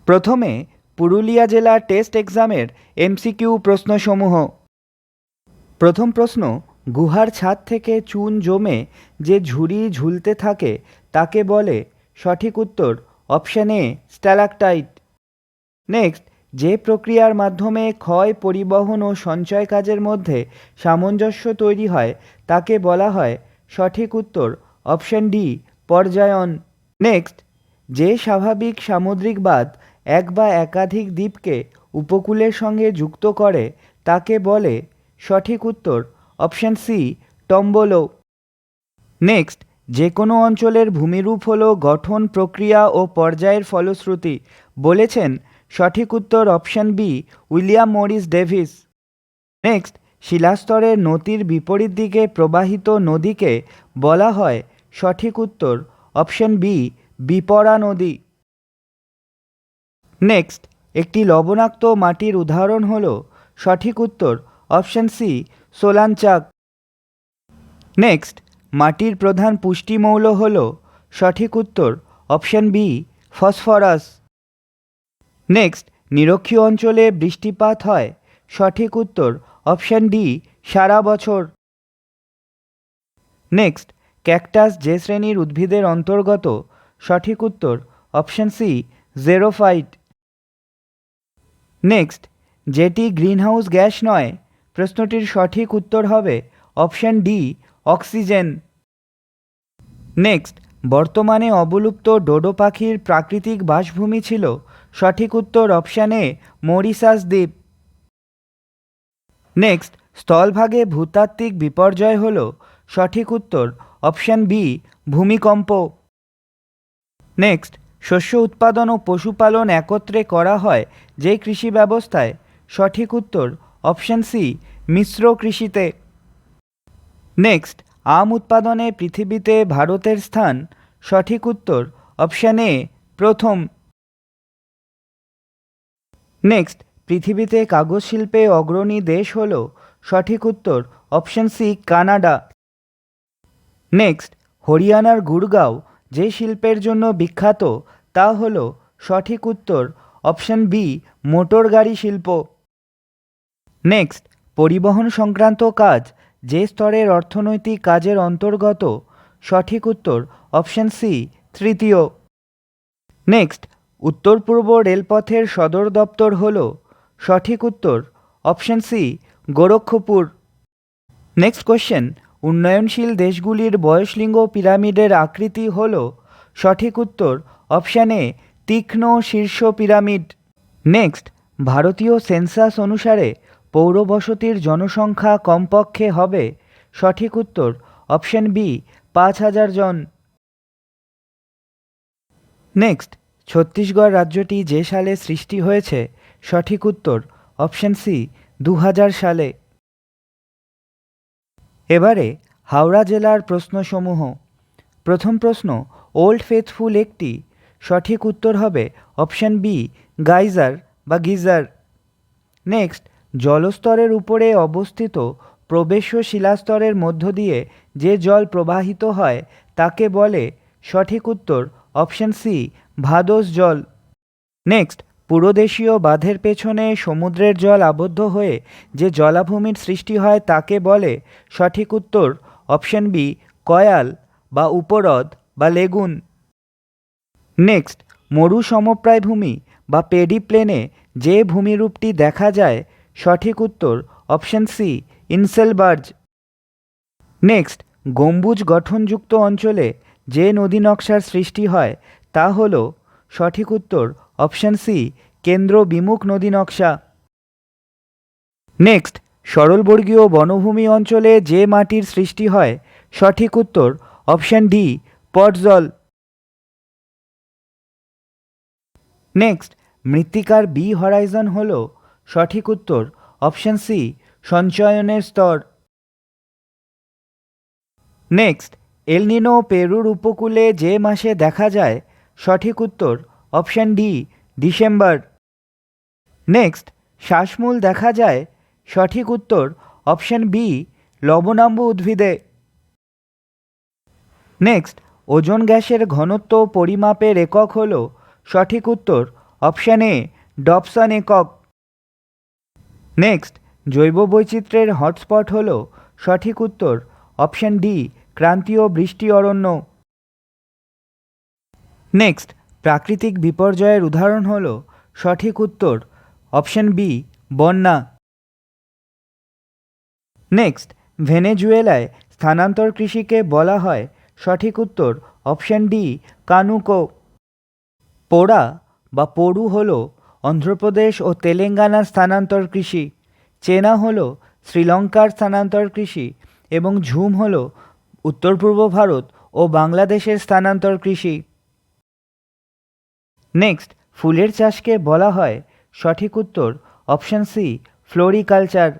প্রথমে পুরুলিয়া জেলা টেস্ট এক্সামের MCQ প্রশ্নসমূহ। প্রথম প্রশ্ন, গুহার ছাদ থেকে চুন জমে যে ঝুড়ি ঝুলতে থাকে তাকে বলে? সঠিক উত্তর অপশান এ স্ট্যালাকটাইট। নেক্সট, যে প্রক্রিয়ার মাধ্যমে ক্ষয়, পরিবহন ও সঞ্চয় কাজের মধ্যে সামঞ্জস্য তৈরি হয় তাকে বলা হয়? সঠিক উত্তর অপশান ডি পর্যায়ন। নেক্সট, যে স্বাভাবিক সামুদ্রিক বাঁধ এক বা একাধিক দ্বীপকে উপকূলের সঙ্গে যুক্ত করে তাকে বলে? সঠিক উত্তর অপশান সি টম্বলো। নেক্সট, যে কোনো অঞ্চলের ভূমিরূপ হল গঠন, প্রক্রিয়া ও পর্যায়ের ফলশ্রুতি বলেছেন? সঠিক উত্তর option B William Morris Davis. Next, শিলাস্তরের নতির বিপরীত দিকে প্রবাহিত নদীকে বলা হয়? সঠিক উত্তর অপশান বি বিপরা নদী। নেক্সট, একটি লবণাক্ত মাটির উদাহরণ হল? সঠিক উত্তর অপশান সি সোলানচাক। নেক্সট, মাটির প্রধান পুষ্টিমৌল হল? সঠিক উত্তর অপশান বি ফসফরাস। নেক্সট, নিরক্ষীয় অঞ্চলে বৃষ্টিপাত হয়? সঠিক উত্তর অপশান ডি সারা বছর। নেক্সট, ক্যাকটাস যে শ্রেণীর উদ্ভিদের অন্তর্গত? সঠিক উত্তর অপশান সি জেরোফাইট। নেক্সট, যেটি গ্রিনহাউস গ্যাস নয়, প্রশ্নটির সঠিক উত্তর হবে অপশান ডি অক্সিজেন। নেক্সট, বর্তমানে অবলুপ্ত ডোডো পাখির প্রাকৃতিক বাসভূমি ছিল? সঠিক উত্তর অপশান এ মরিশাস দ্বীপ। নেক্সট, স্থলভাগে ভূতাত্ত্বিক বিপর্যয় হল? সঠিক উত্তর অপশান বি ভূমিকম্প। নেক্সট, শস্য উৎপাদন ও পশুপালন একত্রে করা হয় যে কৃষি ব্যবস্থায়? সঠিক উত্তর অপশান সি মিশ্র কৃষিতে। নেক্সট, আম উৎপাদনে পৃথিবীতে ভারতের স্থান? সঠিক উত্তর অপশান এ প্রথম। নেক্সট, পৃথিবীতে কাগজ শিল্পে অগ্রণী দেশ হল? সঠিক উত্তর অপশান সি কানাডা। নেক্সট, হরিয়ানার গুড়গাঁও যে শিল্পের জন্য বিখ্যাত তা হল? সঠিক উত্তর অপশান বি মোটর গাড়ি শিল্প। নেক্সট, পরিবহন সংক্রান্ত কাজ যে স্তরের অর্থনৈতিক কাজের অন্তর্গত? সঠিক উত্তর অপশান সি তৃতীয়। নেক্সট, উত্তর পূর্ব রেলপথের সদর দপ্তর হল? সঠিক উত্তর option C Gorakhpur. Next question, উন্নয়নশীল দেশগুলির বয়সলিঙ্গ পিরামিডের আকৃতি হল? সঠিক উত্তর অপশান এ তীক্ষ্ণ শীর্ষ পিরামিড। নেক্সট, ভারতীয় সেন্সাস অনুসারে পৌর বসতির জনসংখ্যা কমপক্ষে হবে? সঠিক উত্তর অপশান বি ৫,০০০ জন। নেক্সট, ছত্তিশগড় রাজ্যটি যে সালে সৃষ্টি হয়েছে? সঠিক উত্তর অপশান সি ২০০০ সালে। এবারে হাওড়া জেলার প্রশ্নসমূহ। প্রথম প্রশ্ন, ওল্ড ফেথফুল একটি? সঠিক উত্তর হবে অপশান বি গাইজার বা গিজার। নেক্সট, জলস্তরের উপরে অবস্থিত প্রবেশ্য শিলাস্তরের মধ্য দিয়ে যে জল প্রবাহিত হয় তাকে বলে? সঠিক উত্তর অপশান সি ভাদোস জল। নেক্সট, পুরোদেশীয় বাঁধের পেছনে সমুদ্রের জল আবদ্ধ হয়ে যে জলাভূমির সৃষ্টি হয় তাকে বলে? সঠিক উত্তর অপশান বি কয়াল বা উপহ্রদ বা লেগুন। নেক্সট, মরু সমপ্রায় ভূমি বা পেডি প্লেনে যে ভূমিরূপটি দেখা যায়? সঠিক উত্তর অপশান সি ইনসেলবার্জ। নেক্সট, গম্বুজ গঠনযুক্ত অঞ্চলে যে নদী নকশার সৃষ্টি হয় তা হল? সঠিক উত্তর অপশান সি কেন্দ্র বিমুখ নদী নকশা। নেক্সট, সরলবর্গীয় বনভূমি অঞ্চলে যে মাটির সৃষ্টি হয়? সঠিক উত্তর অপশান ডি পটজল। নেক্সট, মৃত্তিকার বি হরাইজন হল? সঠিক উত্তর অপশান সি সঞ্চয়নের স্তর। নেক্সট, এলনিনো পেরুর উপকূলে যে মাসে দেখা যায়? সঠিক উত্তর অপশান ডি ডিসেম্বর। নেক্সট, শ্বাসমূল দেখা যায়? সঠিক উত্তর অপশান বি লবণাম্ব উদ্ভিদে। নেক্সট, ওজোন গ্যাসের ঘনত্ব পরিমাপের একক হল? সঠিক উত্তর অপশান এ ডবসন একক। নেক্সট, জৈব বৈচিত্র্যের হটস্পট হল, সঠিক উত্তর অপশান ডি ক্রান্তীয় বৃষ্টি অরণ্য। নেক্সট, প্রাকৃতিক বিপর্যয়ের উদাহরণ হল, সঠিক উত্তর অপশান বি বন্যা। নেক্সট, ভেনেজুয়েলায় স্থানান্তর কৃষিকে বলা হয়, সঠিক উত্তর অপশান ডি কানুকো। পোড়া বা পোড়ু হল অন্ধ্রপ্রদেশ ও তেলেঙ্গানার স্থানান্তর কৃষি, চেনা হল শ্রীলঙ্কার স্থানান্তর কৃষি এবং ঝুম হল উত্তর পূর্ব ভারত ও বাংলাদেশের স্থানান্তর কৃষি। নেক্সট, ফুলের চাষকে বলা হয়, সঠিক উত্তর অপশান সি ফ্লোরিকালচার।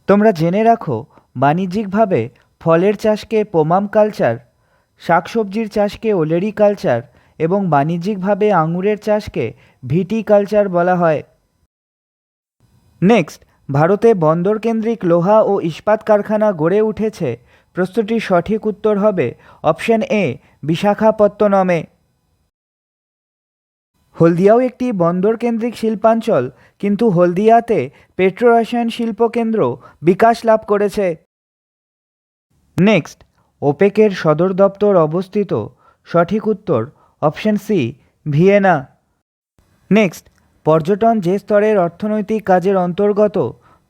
তোমরা জেনে রাখো, বাণিজ্যিকভাবে ফলের চাষকে পোমাম কালচার, শাকসবজির চাষকে ওলেরি কালচার এবং বাণিজ্যিকভাবে আঙুরের চাষকে ভিটিকালচার বলা হয়। নেক্সট, ভারতে বন্দরকেন্দ্রিক লোহা ও ইস্পাত কারখানা গড়ে উঠেছে, প্রশ্নটির সঠিক উত্তর হবে অপশান এ বিশাখাপত্তনমে। হলদিয়াও একটি বন্দরকেন্দ্রিক শিল্পাঞ্চল, কিন্তু হলদিয়াতে পেট্রোরসায়ন শিল্পকেন্দ্র বিকাশ লাভ করেছে। নেক্সট, ওপেকের সদর দপ্তর অবস্থিত, সঠিক উত্তর অপশান সি ভিয়েনা। নেক্সট, পর্যটন যে স্তরের অর্থনৈতিক কাজের অন্তর্গত,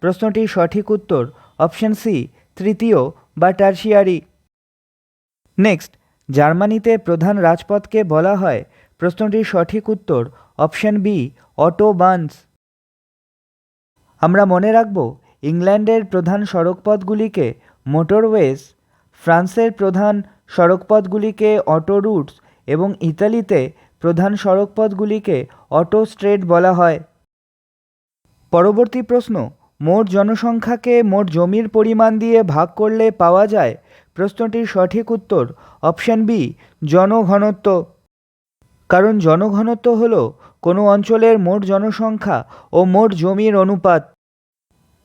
প্রশ্নটির সঠিক উত্তর অপশান সি তৃতীয় বা টার্সিয়ারি। নেক্সট, জার্মানিতে প্রধান রাজপথকে বলা হয়, প্রশ্নটির সঠিক উত্তর অপশান বি অটোবানস। আমরা মনে রাখব, ইংল্যান্ডের প্রধান সড়কপথগুলিকে মোটরওয়েজ, ফ্রান্সের প্রধান সড়কপথগুলিকে অটোরুটস এবং ইতালিতে প্রধান সড়কপথগুলিকে অটোস্ট্রেড বলা হয়। পরবর্তী প্রশ্ন, মোট জনসংখ্যাকে মোট জমির পরিমাণ দিয়ে ভাগ করলে পাওয়া যায়, প্রশ্নটির সঠিক উত্তর অপশান বি জনঘনত্ব। কারণ জনঘনত্ব হল কোনো অঞ্চলের মোট জনসংখ্যা ও মোট জমির অনুপাত।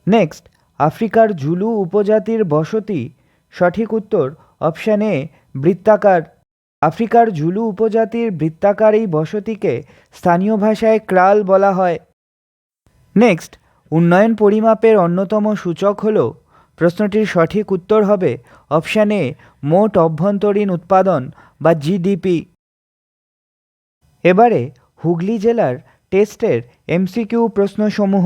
নেক্সট, আফ্রিকার জুলু উপজাতির বসতি, সঠিক উত্তর অপশান এ বৃত্তাকার। আফ্রিকার জুলু উপজাতির বৃত্তাকার এই বসতিকে স্থানীয় ভাষায় ক্রাল বলা হয়। নেক্সট, উন্নয়ন পরিমাপের অন্যতম সূচক হল, প্রশ্নটির সঠিক উত্তর হবে অপশান এ মোট অভ্যন্তরীণ উৎপাদন বা জিডিপি। এবারে হুগলি জেলার টেস্টের এমসিকিউ প্রশ্নসমূহ।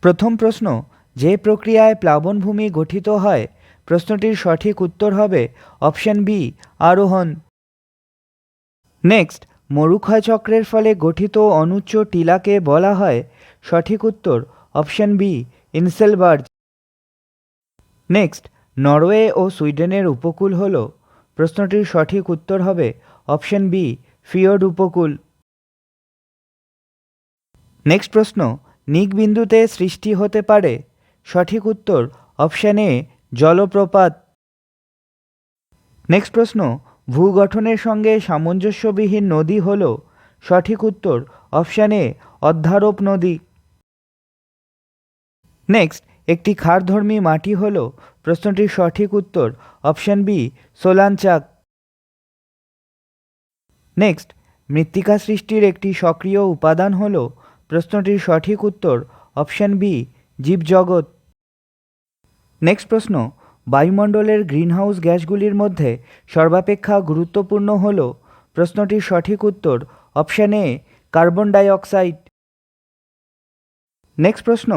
প্রথম প্রশ্ন, যে প্রক্রিয়ায় প্লাবনভূমি গঠিত হয়, প্রশ্নটির সঠিক উত্তর হবে অপশান বি আরোহণ। নেক্সট, মরুক্ষয়চক্রের ফলে গঠিত অনুচ্চ টিলাকে বলা হয়, সঠিক উত্তর option B inselberg. Next, Norway ও সুইডেনের উপকূল হল, প্রশ্নটির সঠিক উত্তর হবে অপশান বি ফিওর্ড উপকূল। নেক্সট প্রশ্ন, নিক বিন্দুতে সৃষ্টি হতে পারে, সঠিক উত্তর অপশান এ জলপ্রপাত। নেক্সট প্রশ্ন, ভূগঠনের সঙ্গে সামঞ্জস্যবিহীন নদী হল, সঠিক উত্তর অপশান এ অধ্যারোপ নদী। নেক্সট, একটি ক্ষারধর্মী মাটি হল, প্রশ্নটির সঠিক উত্তর অপশান বি সোলানচাক। নেক্সট, মৃত্তিকা সৃষ্টির একটি সক্রিয় উপাদান হল, প্রশ্নটির সঠিক উত্তর অপশান বি জীবজগৎ। নেক্সট প্রশ্ন, বায়ুমণ্ডলের গ্রিনহাউস গ্যাসগুলির মধ্যে সর্বাপেক্ষা গুরুত্বপূর্ণ হল, প্রশ্নটির সঠিক উত্তর অপশান এ কার্বন ডাই অক্সাইড। নেক্সট প্রশ্ন,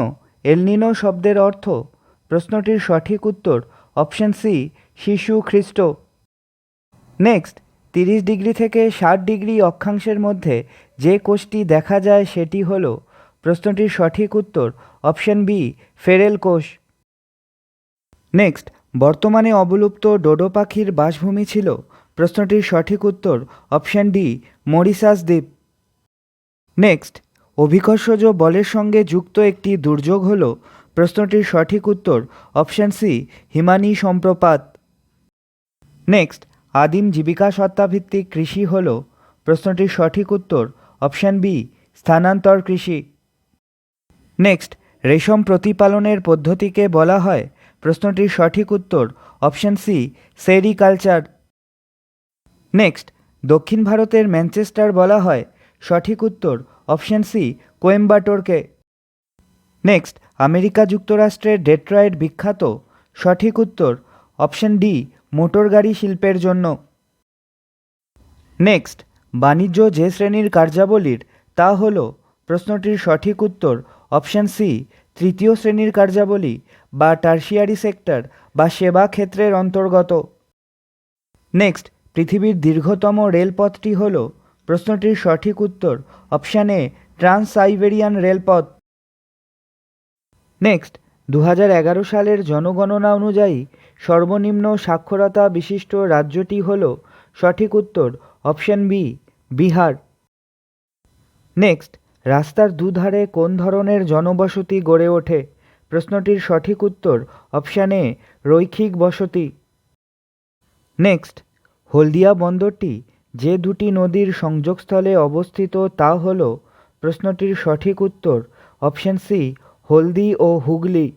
এলনিনো শব্দের অর্থ, প্রশ্নটির সঠিক উত্তর অপশান সি শিশু খ্রিস্ট। নেক্সট, 30 ডিগ্রি থেকে 60 ডিগ্রি অক্ষাংশের মধ্যে যে কোষটি দেখা যায় সেটি হল, প্রশ্নটির সঠিক উত্তর অপশান বি ফেরেল কোষ। নেক্সট, বর্তমানে অবলুপ্ত ডোডো পাখির বাসভূমি ছিল, প্রশ্নটির সঠিক উত্তর অপশান ডি মরিশাস দ্বীপ। নেক্সট, অভিকর্ষজ বলের সঙ্গে যুক্ত একটি দুর্যোগ হল, প্রশ্নটির সঠিক উত্তর অপশান সি হিমানি সম্প্রপাত। নেক্সট, আদিম জীবিকা সত্তাভিত্তিক কৃষি হল, প্রশ্নটির সঠিক উত্তর অপশান বি স্থানান্তর কৃষি। নেক্সট, রেশম প্রতিপালনের পদ্ধতিকে বলা হয়, প্রশ্নটির সঠিক উত্তর অপশান সি সেরিকালচার। নেক্সট, দক্ষিণ ভারতের ম্যানচেস্টার বলা হয়? সঠিক উত্তর অপশান সি, কোয়েম্বাটোরকে। নেক্সট, আমেরিকা যুক্তরাষ্ট্রের ডেট্রয়েট বিখ্যাত? সঠিক উত্তর অপশান ডি, মোটর গাড়ি শিল্পের জন্য। নেক্সট, বাণিজ্য যে শ্রেণীর কার্যাবলীর তা হল? প্রশ্নটির সঠিক উত্তর অপশান সি, তৃতীয় শ্রেণীর কার্যাবলী বা টার্সিয়ারি সেক্টর বা সেবা ক্ষেত্রের অন্তর্গত। নেক্সট, পৃথিবীর দীর্ঘতম রেলপথটি হল? প্রশ্নটির সঠিক উত্তর অপশান এ, ট্রান্স সাইবেরিয়ান রেলপথ। নেক্সট, 2011 সালের জনগণনা অনুযায়ী সর্বনিম্ন সাক্ষরতা বিশিষ্ট রাজ্যটি হল? সঠিক উত্তর অপশান বি, বিহার। নেক্সট, রাস্তার দুধারে কোন ধরনের জনবসতি গড়ে ওঠে? প্রশ্নটির সঠিক উত্তর অপশান এ, রৈখিক বসতি। নেক্সট, হলদিয়া বন্দরটি যে দুটি নদীর সংযোগস্থলে অবস্থিত তা হল? প্রশ্নটির সঠিক উত্তর অপশান সি, হলদি ও হুগলি।